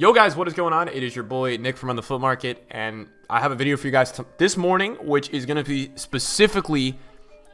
Yo guys, what is going on? It is your boy Nick from On the Flip Market, and I have a video for you guys this morning, which is going to be specifically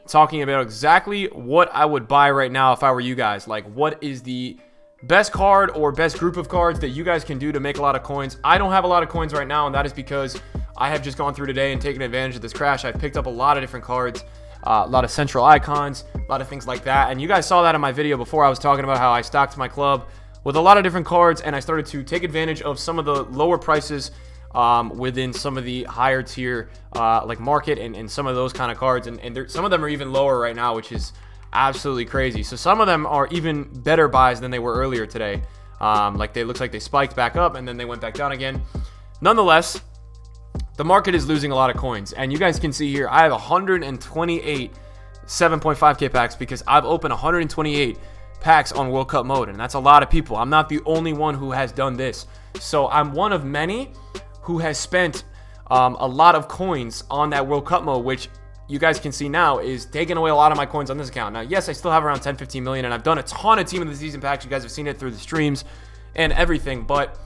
talking about exactly what I would buy right now if I were you guys. Like, what is the best card or best group of cards that you guys can do to make a lot of coins? I don't have a lot of coins right now, and that is because I have just gone through today and taken advantage of this crash. I've picked up a lot of different cards, a lot of central icons, a lot of things like that, and you guys saw that in my video before. I was talking about how I stocked my club with a lot of different cards, and I started to take advantage of some of the lower prices within some of the higher tier like market and some of those kind of cards, and some of them are even lower right now, which is absolutely crazy. So some of them are even better buys than they were earlier today. Like they looks like they spiked back up and then they went back down again. Nonetheless, the market is losing a lot of coins, and you guys can see here I have 128 7.5k packs because I've opened 128 packs on World Cup mode, and that's a lot of people. I'm not the only one who has done this, so I'm one of many who has spent a lot of coins on that World Cup mode, which you guys can see now is taking away a lot of my coins on this account. Now, yes, I still have around 10-15 million, and I've done a ton of team of the season packs. You guys have seen it through the streams and everything, but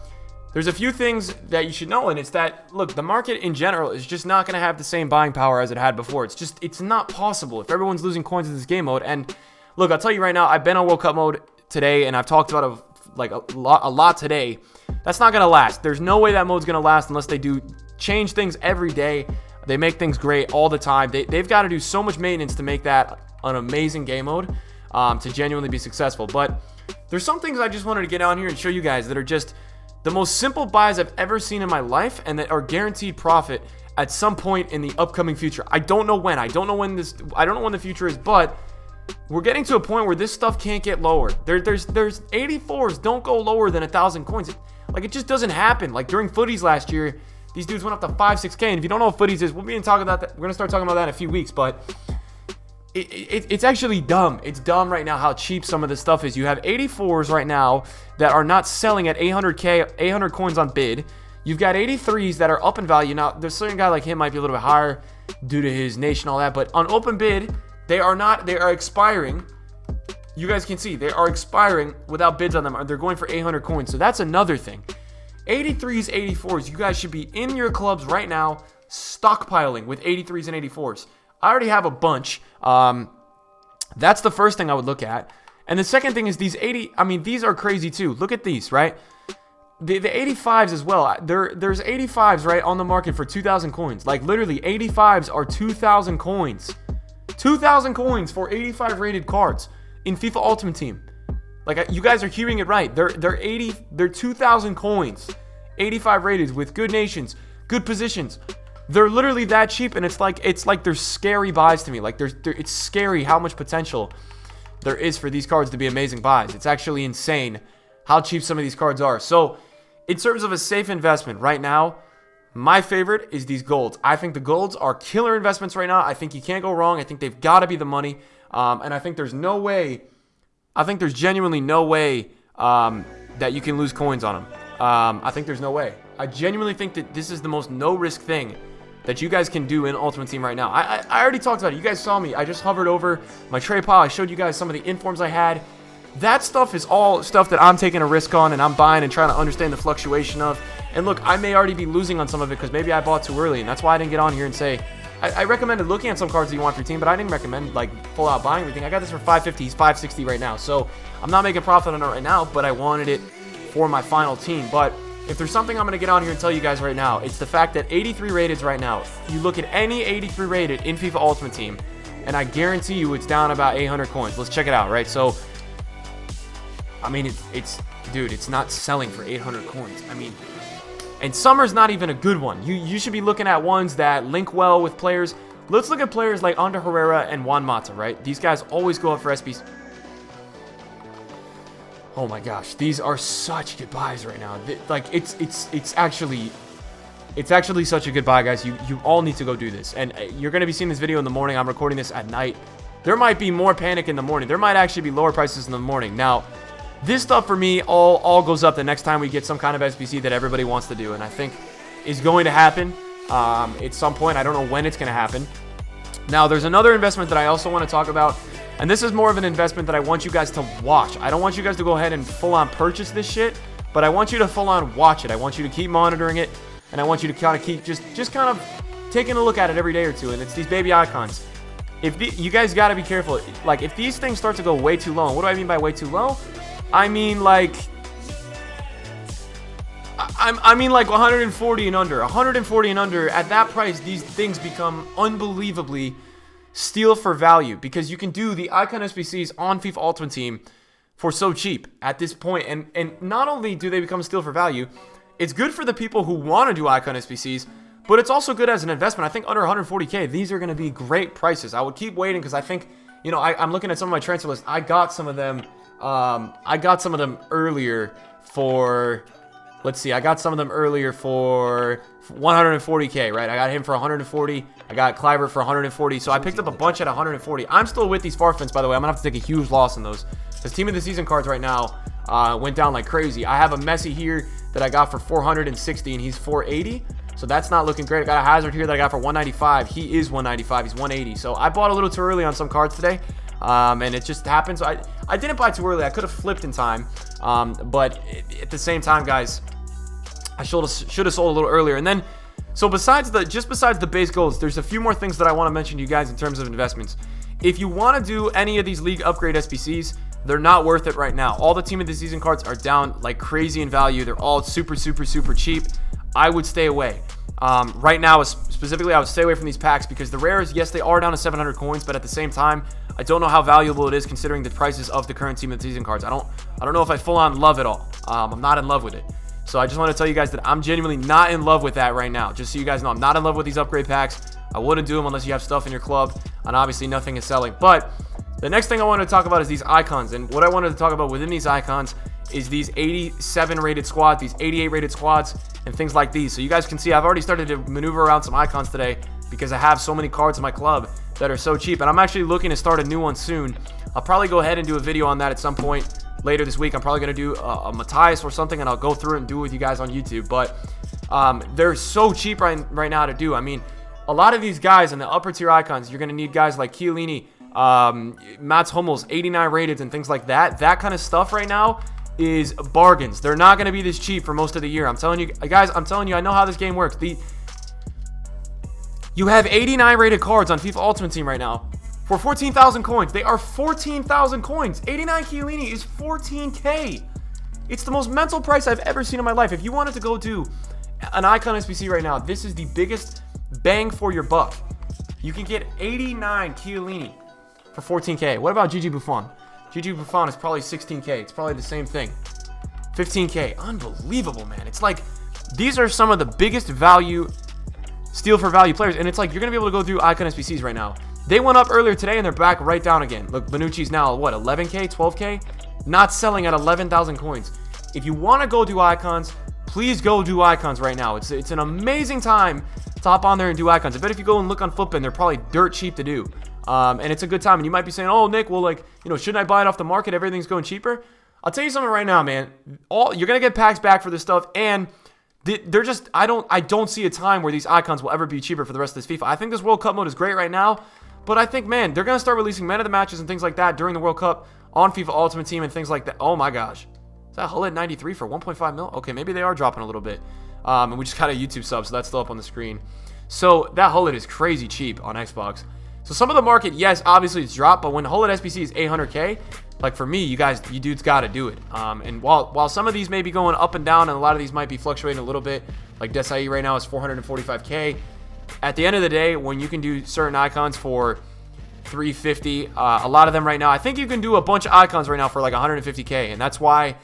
there's a few things that you should know, and it's that, look, the market in general is just not going to have the same buying power as it had before. It's not possible if everyone's losing coins in this game mode. And look, I'll tell you right now, I've been on World Cup mode today, and I've talked about a lot today. That's not going to last. There's no way that mode's going to last unless they do change things every day. They make things great all the time. They've got to do so much maintenance to make that an amazing game mode to genuinely be successful. But there's some things I just wanted to get on here and show you guys that are just the most simple buys I've ever seen in my life, and that are guaranteed profit at some point in the upcoming future. I don't know when. I don't know when the future is, but we're getting to a point where this stuff can't get lower. There's 84s don't go lower than 1,000 coins. Like, it just doesn't happen. Like during footies last year, these dudes went up to 5-6k, and if you don't know what footies is, we'll be talking about that. We're gonna start talking about that in a few weeks, but it's actually dumb. It's dumb right now how cheap some of this stuff is. You have 84s right now that are not selling at 800 coins on bid. You've got 83s that are up in value. Now, there's a certain guy like him might be a little bit higher due to his nation and all that, but on open bid, they are expiring. You guys can see they are expiring without bids on them. They're going for 800 coins. So that's another thing. 83s, 84s, you guys should be in your clubs right now stockpiling with 83s and 84s. I already have a bunch. That's the first thing I would look at. And the second thing is these these are crazy too. Look at these, right? The 85s as well. There's 85s right on the market for 2,000 coins. Like literally 85s are 2,000 coins. 2,000 coins for 85 rated cards in FIFA Ultimate Team. Like, you guys are hearing it right. They're 2,000 coins, 85 rated with good nations, good positions. They're literally that cheap, and it's like they're scary buys to me. Like it's scary how much potential there is for these cards to be amazing buys. It's actually insane how cheap some of these cards are. So, in terms of a safe investment right now, my favorite is these golds. I think the golds are killer investments right now. I think you can't go wrong. I think they've got to be the money, and I think there's no way. I think there's genuinely no way that you can lose coins on them. I think there's no way. I genuinely think that this is the most no-risk thing that you guys can do in Ultimate Team right now. I already talked about it. You guys saw me. I just hovered over my trade pile. I showed you guys some of the informs I had. That stuff is all stuff that I'm taking a risk on and I'm buying and trying to understand the fluctuation of. And look, I may already be losing on some of it because maybe I bought too early, and that's why I didn't get on here and say. I recommended looking at some cards that you want for your team, but I didn't recommend like full out buying everything. I got this for 550, he's 560 right now. So I'm not making profit on it right now, but I wanted it for my final team. But if there's something I'm going to get on here and tell you guys right now, it's the fact that 83 rated right now, you look at any 83 rated in FIFA Ultimate Team, and I guarantee you it's down about 800 coins. Let's check it out, right? So, I mean, dude, it's not selling for 800 coins. I mean, and summer's not even a good one. You should be looking at ones that link well with players. Let's look at players like Ander Herrera and Juan Mata, right? These guys always go up for SBs. Oh my gosh, these are such good buys right now. Like it's actually such a good buy, guys. You all need to go do this, and you're gonna be seeing this video in the morning. I'm recording this at night. There might be more panic in the morning. There might actually be lower prices in the morning. Now, this stuff for me all goes up the next time we get some kind of SBC that everybody wants to do, and I think is going to happen at some point. I don't know when it's going to happen. Now, there's another investment that I also want to talk about, and this is more of an investment that I want you guys to watch. I don't want you guys to go ahead and full-on purchase this shit, but I want you to full on watch it. I want you to keep monitoring it, and I want you to kind of keep just kind of taking a look at it every day or two. And it's these baby icons. You guys got to be careful. Like, if these things start to go way too low, and what do I mean by way too low? I mean like 140 and under. 140 and under, at that price, these things become unbelievably steal for value, because you can do the icon SBCs on FIFA Ultimate Team for so cheap at this point. And not only do they become steal for value, it's good for the people who want to do icon SBCs, but it's also good as an investment. I think under 140K, these are going to be great prices. I would keep waiting, because I think, you know, I'm looking at some of my transfer lists. I got some of them earlier for, let's see, I got some of them earlier for 140K, right? I got him for 140. I got Cliver for 140. So I picked up a bunch at 140. I'm still with these Farfans, by the way. I'm going to have to take a huge loss in those, because Team of the Season cards right now went down like crazy. I have a Messi here that I got for 460, and he's 480. So that's not looking great. I got a Hazard here that I got for 195. He is 195. He's 180. So I bought a little too early on some cards today. And it just happened. So I didn't buy too early. I could have flipped in time. But at the same time, guys, I should have sold a little earlier. And then, so besides the base golds, there's a few more things that I want to mention to you guys in terms of investments. If you want to do any of these league upgrade SBCs, they're not worth it right now. All the Team of the Season cards are down like crazy in value. They're all super, super, super cheap. I would stay away. Right now, specifically, I would stay away from these packs, because the rares, yes, they are down to 700 coins, but at the same time, I don't know how valuable it is considering the prices of the current Team of the Season cards. I don't know if I full on love it all. I'm not in love with it. So I just want to tell you guys that I'm genuinely not in love with that right now. Just so you guys know, I'm not in love with these upgrade packs. I wouldn't do them unless you have stuff in your club, and obviously nothing is selling. But the next thing I wanted to talk about is these icons, and what I wanted to talk about within these icons is these 87 rated squads, these 88 rated squads, and things like these. So you guys can see I've already started to maneuver around some icons today, because I have so many cards in my club that are so cheap, and I'm actually looking to start a new one soon. I'll probably go ahead and do a video on that at some point later this week. I'm probably going to do a Matthias or something, and I'll go through it and do it with you guys on YouTube. But they're so cheap right now to do. I mean, a lot of these guys in the upper tier icons, you're going to need guys like Chiellini, Mats Hummels, 89 rated, and things like that. That kind of stuff right now is bargains. They're not going to be this cheap for most of the year. I'm telling you guys, I know how this game works. You have 89 rated cards on FIFA Ultimate Team right now for 14,000 coins. They are 14,000 coins. 89 Chiellini is 14K. It's the most mental price I've ever seen in my life. If you wanted to go do an icon SBC right now, this is the biggest bang for your buck. You can get 89 Chiellini for 14K. What about Gigi Buffon? Gigi Buffon is probably 16K. It's probably the same thing. 15K. Unbelievable, man. It's like, these are some of the biggest value, steal for value players. And it's like, you're going to be able to go through icon SBCs right now. They went up earlier today, and they're back right down again. Look, Bonucci's now, what, 11K, 12K? Not selling at 11,000 coins. If you want to go do icons, please go do icons right now. It's an amazing time to hop on there and do icons. I bet if you go and look on Flipin, they're probably dirt cheap to do. And it's a good time. And you might be saying, oh, Nick, well, like, you know, shouldn't I buy it off the market? Everything's going cheaper. I'll tell you something right now, man. You're going to get packs back for this stuff, and they're just, I don't see a time where these icons will ever be cheaper for the rest of this FIFA. I think this World Cup mode is great right now, but I think, man, they're going to start releasing men of the matches and things like that during the World Cup on FIFA Ultimate Team and things like that. Oh my gosh. Is that Hull at 93 for 1.5 mil? Okay, maybe they are dropping a little bit. And we just got a YouTube sub, so that's still up on the screen. So that Hullet is crazy cheap on Xbox. So some of the market, yes, obviously it's dropped, but when Hullet SBC is 800K, like for me, you dudes got to do it. And while some of these may be going up and down, and a lot of these might be fluctuating a little bit, like Desai right now is 445K. At the end of the day, when you can do certain icons for 350, a lot of them right now, I think you can do a bunch of icons right now for like 150K, and that's why,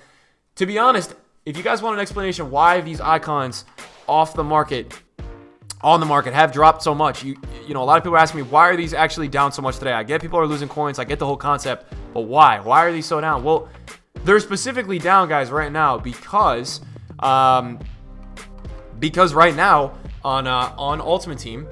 to be honest, if you guys want an explanation why these icons on the market have dropped so much, you know, a lot of people are asking me, why are these actually down so much today? I get people are losing coins, I get the whole concept, but why are these so down? Well, they're specifically down, guys, right now because right now on Ultimate Team,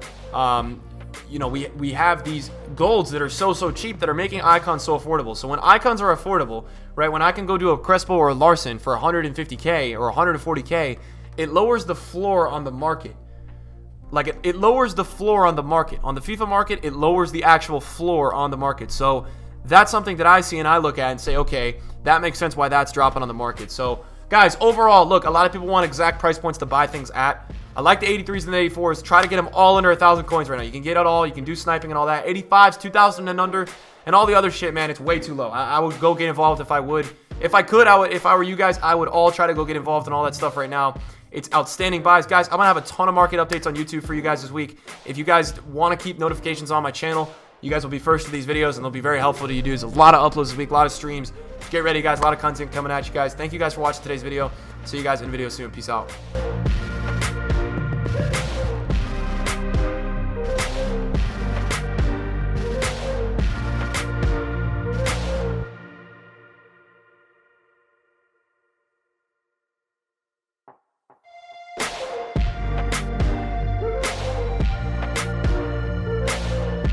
you know, we have these golds that are so cheap that are making icons so affordable. So when icons are affordable, right, when I can go do a Crespo or a Larson for 150K or 140K, it lowers the floor on the market. Like, it lowers the floor on the market. On the FIFA market, it lowers the actual floor on the market. So that's something that I see and I look at and say, okay, that makes sense why that's dropping on the market. So Guys, overall, look, a lot of people want exact price points to buy things at. I like the 83s and the 84s. Try to get them all under 1,000 coins right now. You can get it all. You can do sniping and all that. 85s, 2,000 and under, and all the other shit, man, it's way too low. I would go get involved if I would. If I could, if I were you guys, I would all try to go get involved in all that stuff right now. It's outstanding buys. Guys, I'm going to have a ton of market updates on YouTube for you guys this week. If you guys want to keep notifications on my channel, you guys will be first to these videos, and they'll be very helpful to you dudes. A lot of uploads this week, a lot of streams. Get ready, guys. A lot of content coming at you guys. Thank you guys for watching today's video. See you guys in the video soon. Peace out.